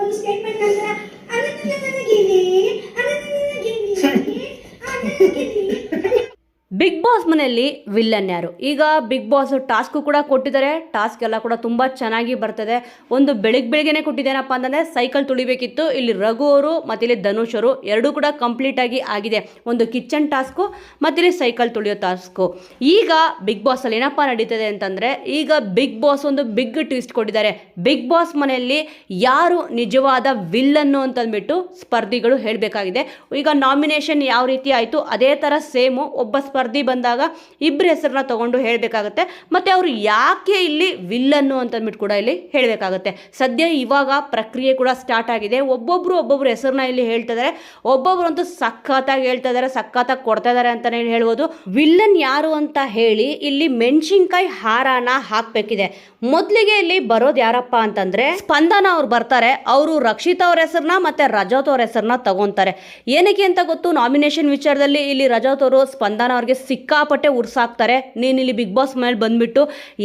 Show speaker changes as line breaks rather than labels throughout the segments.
ಒಂದು ಸ್ಟೇಟ್ಮೆಂಟ್ ನಂತರ ನನಗಿಲ್ಲಿ
big boss ಮನೆಯಲ್ಲಿ ವಿಲ್ಲನ್ ಯಾರು? ಈಗ ಬಿಗ್ ಬಾಸ್ ಟಾಸ್ಕ್ ಕೂಡ ಕೊಟ್ಟಿದ್ದಾರೆ. ಟಾಸ್ಕ್ ಎಲ್ಲ ಕೂಡ ತುಂಬ ಚೆನ್ನಾಗಿ ಬರ್ತದೆ. ಒಂದು ಬೆಳಿಗ್ಗೆನೆ ಕೊಟ್ಟಿದ್ದೇನಪ್ಪ ಅಂತಂದರೆ ಸೈಕಲ್ ತುಳಿಬೇಕಿತ್ತು. ಇಲ್ಲಿ ರಘು ಅವರು ಮತ್ತು ಇಲ್ಲಿ ಧನುಷ್ ಅವರು ಎರಡೂ ಕೂಡ ಕಂಪ್ಲೀಟ್ ಆಗಿದೆ. ಒಂದು ಕಿಚನ್ ಟಾಸ್ಕು ಮತ್ತು ಇಲ್ಲಿ ಸೈಕಲ್ ತುಳಿಯೋ ಟಾಸ್ಕು. ಈಗ ಬಿಗ್ ಬಾಸಲ್ಲಿ ಏನಪ್ಪ ನಡೀತದೆ ಅಂತಂದರೆ, ಈಗ ಬಿಗ್ ಬಾಸ್ ಒಂದು ಬಿಗ್ ಟ್ವಿಸ್ಟ್ ಕೊಟ್ಟಿದ್ದಾರೆ. ಬಿಗ್ ಬಾಸ್ ಮನೆಯಲ್ಲಿ ಯಾರು ನಿಜವಾದ ವಿಲ್ಲನ್ನು ಅಂತಂದ್ಬಿಟ್ಟು ಸ್ಪರ್ಧಿಗಳು ಹೇಳಬೇಕಾಗಿದೆ. ಈಗ ನಾಮಿನೇಷನ್ ಯಾವ ರೀತಿ ಆಯಿತು ಅದೇ ಥರ ಸೇಮು ಒಬ್ಬ ಸ್ಪರ್ಧಿ ಬಂದಾಗ ಇಬ್ಬರ ಹೆಸರನ್ನ ತಗೊಂಡು ಹೇಳಬೇಕಾಗುತ್ತೆ. ಮತ್ತು ಅವರು ಯಾಕೆ ಇಲ್ಲಿ ವಿಲ್ಲನ್ನು ಅಂತಂದ್ಬಿಟ್ಟು ಕೂಡ ಇಲ್ಲಿ ಹೇಳಬೇಕಾಗುತ್ತೆ. ಸದ್ಯ ಇವಾಗ ಪ್ರಕ್ರಿಯೆ ಕೂಡ ಸ್ಟಾರ್ಟ್ ಆಗಿದೆ. ಒಬ್ಬೊಬ್ಬರು ಹೆಸರನ್ನ ಇಲ್ಲಿ ಹೇಳ್ತಾ ಇದ್ದಾರೆ. ಒಬ್ಬೊಬ್ರು ಅಂತೂ ಸಖತ್ತಾಗಿ ಹೇಳ್ತಾ ಇದ್ದಾರೆ, ಸಖತ್ತಾಗಿ ಕೊಡ್ತಾ ಇದ್ದಾರೆ ಅಂತಲೇ ಹೇಳ್ಬೋದು. ವಿಲ್ಲನ್ ಯಾರು ಅಂತ ಹೇಳಿ ಇಲ್ಲಿ ಮೆಣಸಿನ್ಕಾಯಿ ಹಾರಾನ ಹಾಕಬೇಕಿದೆ. ಮೊದಲಿಗೆ ಇಲ್ಲಿ ಬರೋದು ಯಾರಪ್ಪ ಅಂತಂದ್ರೆ ಸ್ಪಂದನ ಅವ್ರು ಬರ್ತಾರೆ. ಅವರು ರಕ್ಷಿತಾ ಅವ್ರ ಹೆಸರನ್ನ ಮತ್ತೆ ರಜತ್ ಅವ್ರ ಹೆಸರನ್ನ ತಗೊಂತಾರೆ. ಏನಕ್ಕೆ ಅಂತ ಗೊತ್ತು, ನಾಮಿನೇಷನ್ ವಿಚಾರದಲ್ಲಿ ಇಲ್ಲಿ ರಜತ್ ಅವರು ಸ್ಪಂದನ ಅವ್ರಿಗೆ ಸಿಕ್ಕಾಪಟ್ಟೆ ಉರ್ಸಾಕ್ತಾರೆ. ನೀನು ಇಲ್ಲಿ ಬಿಗ್ ಬಾಸ್ ಮೇಲೆ ಬಂದ್ಬಿಟ್ಟು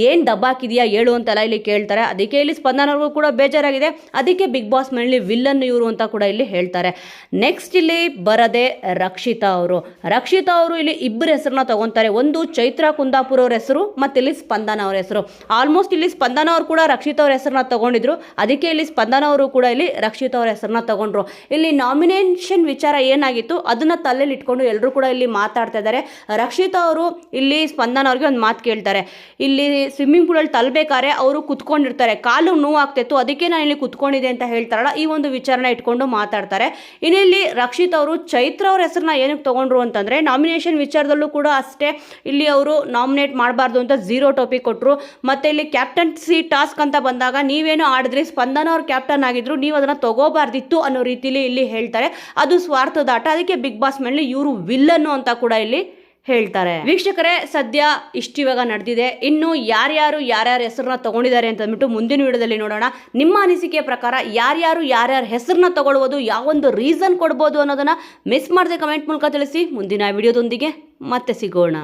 ಏನು ದಬ್ಬಾಕಿದೆಯಾ ಹೇಳು ಅಂತೆಲ್ಲ ಇಲ್ಲಿ ಕೇಳ್ತಾರೆ. ಅದಕ್ಕೆ ಇಲ್ಲಿ ಸ್ಪಂದನ ಅವ್ರಿಗೂ ಕೂಡ ಬೇಜಾರಾಗಿದೆ. ಅದಕ್ಕೆ ಬಿಗ್ ಬಾಸ್ ಮೇಲೆ ವಿಲ್ಲನ್ ಇವರು ಅಂತ ಕೂಡ ಇಲ್ಲಿ ಹೇಳ್ತಾರೆ. ನೆಕ್ಸ್ಟ್ ಇಲ್ಲಿ ಬರದೆ ರಕ್ಷಿತಾ ಅವರು ಇಲ್ಲಿ ಇಬ್ಬರ ಹೆಸರನ್ನ ತಗೊಂತಾರೆ. ಒಂದು ಚೈತ್ರ ಕುಂದಾಪುರ ಅವ್ರ ಹೆಸರು ಮತ್ತೆ ಇಲ್ಲಿ ಸ್ಪಂದನ ಅವ್ರ ಹೆಸರು. ಆಲ್ಮೋಸ್ಟ್ ಇಲ್ಲಿ ಸ್ಪಂದನ ಅವರು ಕೂಡ ರಕ್ಷಿತಾ ಅವ್ರ ಹೆಸರನ್ನ ತಗೊಂಡಿದ್ರು. ಅದಕ್ಕೆ ಇಲ್ಲಿ ಸ್ಪಂದನ ಅವರು ಕೂಡ ಇಲ್ಲಿ ರಕ್ಷಿತಾ ಅವ್ರ ಹೆಸರನ್ನ ತಗೊಂಡ್ರು. ಇಲ್ಲಿ ನಾಮಿನೇಷನ್ ವಿಚಾರ ಏನಾಗಿತ್ತು ಅದನ್ನ ತಲೆಯಲ್ಲಿ ಇಟ್ಕೊಂಡು ಎಲ್ಲರೂ ಕೂಡ ಇಲ್ಲಿ ಮಾತಾಡ್ತಾ ಇದ್ದಾರೆ. ರಕ್ಷಿತಾ ಅವರು ಇಲ್ಲಿ ಸ್ಪಂದನ ಅವ್ರಿಗೆ ಒಂದು ಮಾತು ಕೇಳ್ತಾರೆ. ಇಲ್ಲಿ ಸ್ವಿಮ್ಮಿಂಗ್ ಪೂಲಲ್ಲಿ ತಲಬೇಕಾದ್ರೆ ಅವರು ಕುತ್ಕೊಂಡಿರ್ತಾರೆ, ಕಾಲು ನೋವಾಗ್ತಿತ್ತು, ಅದಕ್ಕೆ ನಾನು ಇಲ್ಲಿ ಕುತ್ಕೊಂಡಿದ್ದೆ ಅಂತ ಹೇಳ್ತಾರಲ್ಲ, ಈ ಒಂದು ವಿಚಾರನ ಇಟ್ಕೊಂಡು ಮಾತಾಡ್ತಾರೆ. ಇಲ್ಲಿ ರಕ್ಷಿತಾ ಅವರು ಚೈತ್ರ ಅವ್ರ ಹೆಸರನ್ನ ಏನಕ್ಕೆ ತಗೊಂಡ್ರು ಅಂತಂದರೆ, ನಾಮಿನೇಷನ್ ವಿಚಾರದಲ್ಲೂ ಕೂಡ ಅಷ್ಟೇ ಇಲ್ಲಿ ಅವರು ನಾಮಿನೇಟ್ ಮಾಡಬಾರ್ದು ಅಂತ 0 ಟಾಪಿಕ್ ಕೊಟ್ಟರು. ಮತ್ತು ಇಲ್ಲಿ ಕ್ಯಾಪ್ಟನ್ಸಿ ಟಾಸ್ಕ್ ಅಂತ ಬಂದಾಗ ನೀವೇನು ಆಡಿದ್ರಿ, ಸ್ಪಂದನ ಅವ್ರು ಕ್ಯಾಪ್ಟನ್ ಆಗಿದ್ರು, ನೀವು ಅದನ್ನು ತಗೋಬಾರ್ದಿತ್ತು ಅನ್ನೋ ರೀತಿಲಿ ಇಲ್ಲಿ ಹೇಳ್ತಾರೆ. ಅದು ಸ್ವಾರ್ಥದಾಟ. ಅದಕ್ಕೆ ಬಿಗ್ ಬಾಸ್ ಮೇಲೆ ಇವರು ವಿಲ್ಲನ್ನು ಅಂತ ಕೂಡ ಇಲ್ಲಿ ಹೇಳ್ತಾರೆ. ವೀಕ್ಷಕರೇ, ಸದ್ಯ ಇವಾಗ ನಡೆದಿದೆ. ಇನ್ನು ಯಾರ್ಯಾರು ಹೆಸರನ್ನ ತಗೊಂಡಿದ್ದಾರೆ ಅಂತ ಅಂದ್ಬಿಟ್ಟು ಮುಂದಿನ ವಿಡಿಯೋದಲ್ಲಿ ನೋಡೋಣ. ನಿಮ್ಮ ಅನಿಸಿಕೆಯ ಪ್ರಕಾರ ಯಾರ್ಯಾರು ಹೆಸರನ್ನ ತಗೊಳ್ಬೋದು, ಯಾವೊಂದು ರೀಸನ್ ಕೊಡ್ಬೋದು ಅನ್ನೋದನ್ನ ಮಿಸ್ ಮಾಡದೆ ಕಮೆಂಟ್ ಮೂಲಕ ತಿಳಿಸಿ. ಮುಂದಿನ ವಿಡಿಯೋದೊಂದಿಗೆ ಮತ್ತೆ ಸಿಗೋಣ.